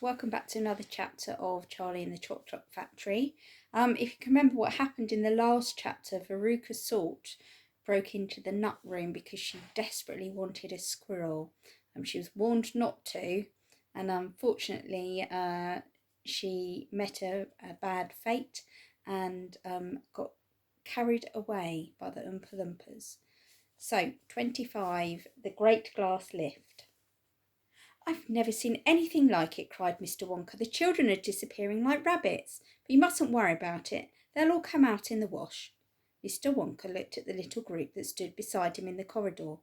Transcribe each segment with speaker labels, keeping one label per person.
Speaker 1: welcome back to another chapter of Charlie and the Chocolate Factory. If you can remember what happened in the last chapter, Veruca Salt broke into the nut room because she desperately wanted a squirrel. She was warned not to, and unfortunately she met a bad fate and got carried away by the Oompa Loompas. So, 25, The Great Glass Lift. "I've never seen anything like it," cried Mr. Wonka. "The children are disappearing like rabbits. But you mustn't worry about it. They'll all come out in the wash." Mr. Wonka looked at the little group that stood beside him in the corridor.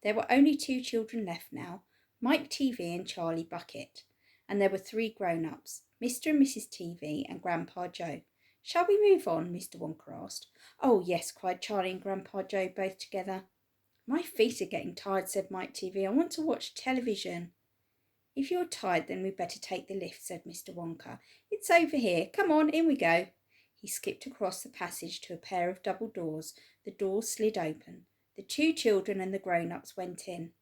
Speaker 1: There were only 2 children left now, Mike TV and Charlie Bucket. And there were 3 grown-ups, Mr. and Mrs. TV and Grandpa Joe. "Shall we move on?" Mr. Wonka asked. "Oh, yes," cried Charlie and Grandpa Joe both together. "My feet are getting tired," said Mike TV. "I want to watch television." "If you're tired, then we'd better take the lift," said Mr. Wonka. "It's over here. Come on, in we go." He skipped across the passage to a pair of double doors. The doors slid open. The 2 children and the grown-ups went in.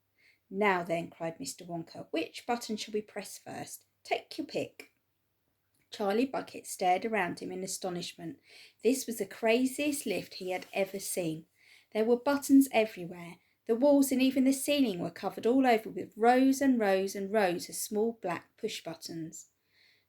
Speaker 1: "Now then," cried Mr. Wonka, "which button shall we press first? Take your pick." Charlie Bucket stared around him in astonishment. This was the craziest lift he had ever seen. There were buttons everywhere. The walls and even the ceiling were covered all over with rows and rows and rows of small black push buttons.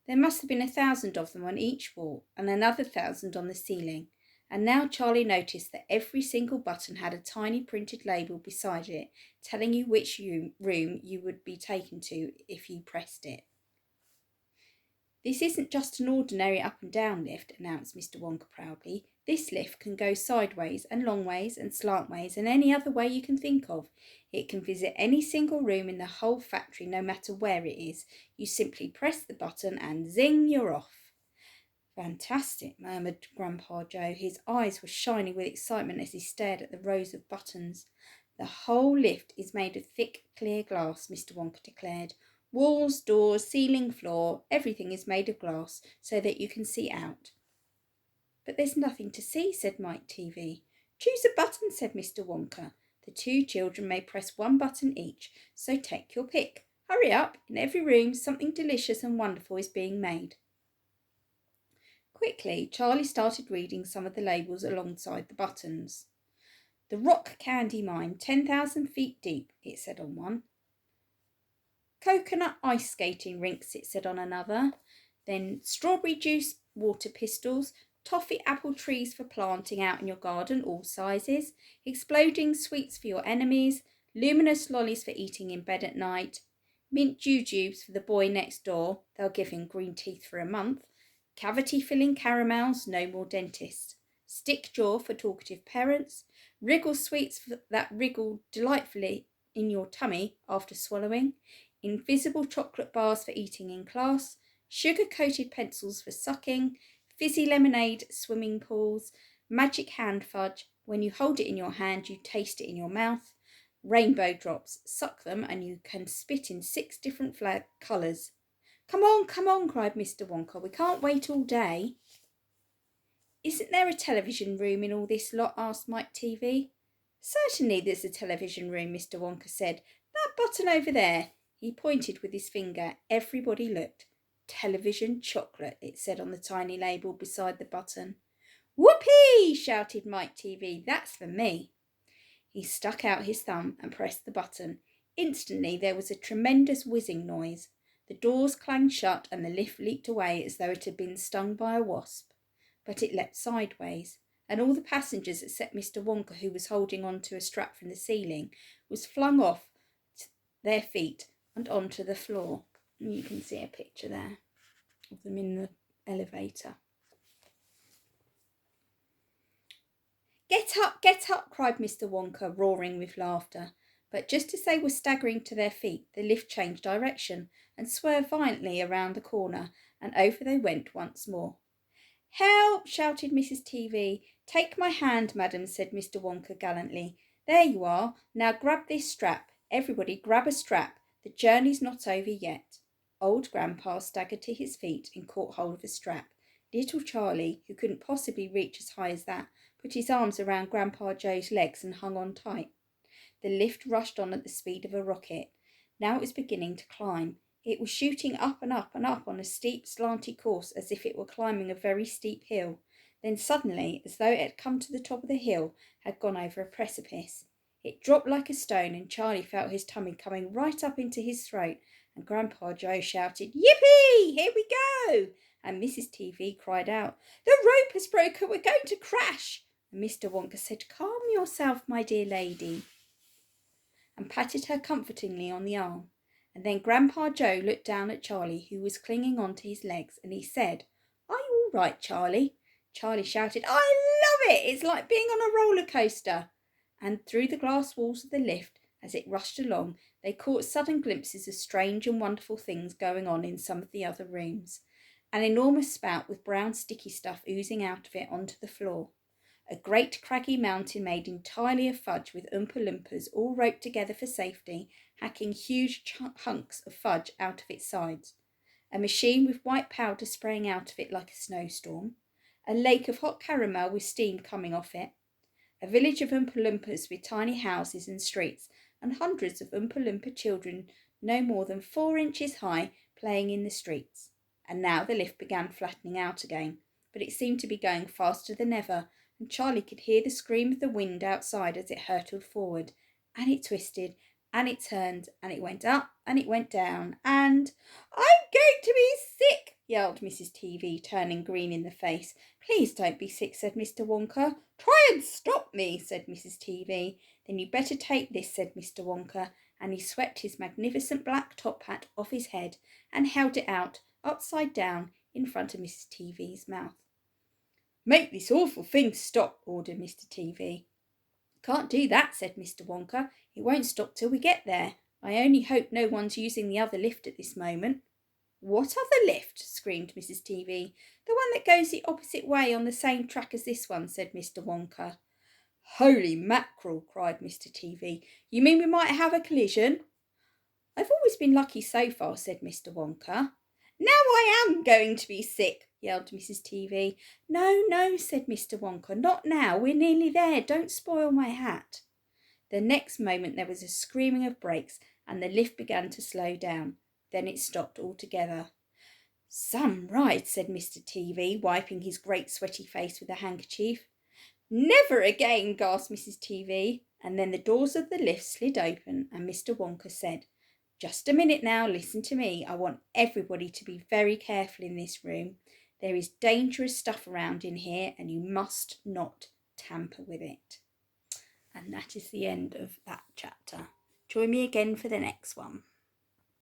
Speaker 1: There must have been 1,000 of them on each wall and another 1,000 on the ceiling. And now Charlie noticed that every single button had a tiny printed label beside it, telling you which room you would be taken to if you pressed it. "This isn't just an ordinary up and down lift," announced Mr. Wonka proudly. "This lift can go sideways and long ways and slant ways and any other way you can think of. It can visit any single room in the whole factory, no matter where it is. You simply press the button and zing, you're off." "Fantastic," murmured Grandpa Joe. His eyes were shining with excitement as he stared at the rows of buttons. "The whole lift is made of thick, clear glass," Mr. Wonka declared. "Walls, doors, ceiling, floor, everything is made of glass so that you can see out." "But there's nothing to see," said Mike TV. "Choose a button," said Mr. Wonka. "The 2 children may press 1 button each, so take your pick. Hurry up, in every room something delicious and wonderful is being made." Quickly, Charlie started reading some of the labels alongside the buttons. "The Rock Candy Mine, 10,000 feet deep," it said on one. "Coconut ice skating rinks," it said on another. Then strawberry juice water pistols, toffee apple trees for planting out in your garden, all sizes, exploding sweets for your enemies, luminous lollies for eating in bed at night, mint jujubes for the boy next door, they'll give him green teeth for a month, cavity-filling caramels, no more dentists, stick jaw for talkative parents, wriggle sweets that wriggle delightfully in your tummy after swallowing, invisible chocolate bars for eating in class, sugar-coated pencils for sucking, fizzy lemonade swimming pools, magic hand fudge, when you hold it in your hand you taste it in your mouth, rainbow drops, suck them and you can spit in 6 different colours. Come on," cried Mr. Wonka. "We can't wait all day." "Isn't there a television room in all this lot?" asked Mike TV. "Certainly there's a television room," Mr. Wonka said. "That button over there." He pointed with his finger. Everybody looked. "Television chocolate," it said on the tiny label beside the button. "Whoopee!" shouted Mike TV. "That's for me." He stuck out his thumb and pressed the button. Instantly there was a tremendous whizzing noise. The doors clanged shut and the lift leaped away as though it had been stung by a wasp. But it leapt sideways, and all the passengers except Mr. Wonka, who was holding on to a strap from the ceiling, was flung off their feet and onto the floor. And you can see a picture there of them in the elevator. Get up, cried Mr. Wonka, roaring with laughter. But just as they were staggering to their feet, the lift changed direction and swerved violently around the corner, and over they went once more. "Help!" shouted Mrs. TV. "Take my hand, madam," said Mr. Wonka gallantly. "There you are. Now grab this strap. Everybody grab a strap. The journey's not over yet." Old Grandpa staggered to his feet and caught hold of a strap. Little Charlie, who couldn't possibly reach as high as that, put his arms around Grandpa Joe's legs and hung on tight. The lift rushed on at the speed of a rocket. Now it was beginning to climb. It was shooting up and up and up on a steep, slanty course as if it were climbing a very steep hill. Then suddenly, as though it had come to the top of the hill, had gone over a precipice. It dropped like a stone, and Charlie felt his tummy coming right up into his throat, and Grandpa Joe shouted, "Yippee! Here we go!" And Mrs. TV cried out, "The rope has broken, we're going to crash!" And Mr. Wonka said, "Calm yourself, my dear lady," and patted her comfortingly on the arm. And then Grandpa Joe looked down at Charlie, who was clinging on to his legs, and he said, "Are you all right, Charlie?" Charlie shouted, "I love it! It's like being on a roller coaster." And through the glass walls of the lift, as it rushed along, they caught sudden glimpses of strange and wonderful things going on in some of the other rooms. An enormous spout with brown sticky stuff oozing out of it onto the floor. A great craggy mountain made entirely of fudge with Oompa Loompas all roped together for safety, hacking huge hunks of fudge out of its sides. A machine with white powder spraying out of it like a snowstorm. A lake of hot caramel with steam coming off it. A village of Oompa Loompas with tiny houses and streets, and hundreds of Oompa Loompa children no more than 4 inches high playing in the streets. And now the lift began flattening out again, but it seemed to be going faster than ever, and Charlie could hear the scream of the wind outside as it hurtled forward, and it twisted, and it turned, and it went up, and it went down, and "I'm going to be sick!" yelled Mrs. TV, turning green in the face. "Please don't be sick," said Mr. Wonka. "Try and stop me," said Mrs. TV. "Then you better take this," said Mr. Wonka, and he swept his magnificent black top hat off his head and held it out, upside down, in front of Mrs. TV's mouth. "Make this awful thing stop," ordered Mr. TV. "Can't do that," said Mr. Wonka. "It won't stop till we get there. I only hope no one's using the other lift at this moment." "What other lift?" screamed Mrs. TV. "The one that goes the opposite way on the same track as this one," said Mr. Wonka. "Holy mackerel!" cried Mr. TV. "You mean we might have a collision?" "I've always been lucky so far," said Mr. Wonka. "Now I am going to be sick," yelled Mrs. TV. "No, no," said Mr. Wonka. "Not now. We're nearly there. Don't spoil my hat." The next moment there was a screaming of brakes, and the lift began to slow down. Then it stopped altogether. "Some ride," said Mr. TV, wiping his great sweaty face with a handkerchief. "Never again," gasped Mrs. TV. And then the doors of the lift slid open, and Mr. Wonka said, "Just a minute now, listen to me. I want everybody to be very careful in this room. There is dangerous stuff around in here, and you must not tamper with it." And that is the end of that chapter. Join me again for the next one.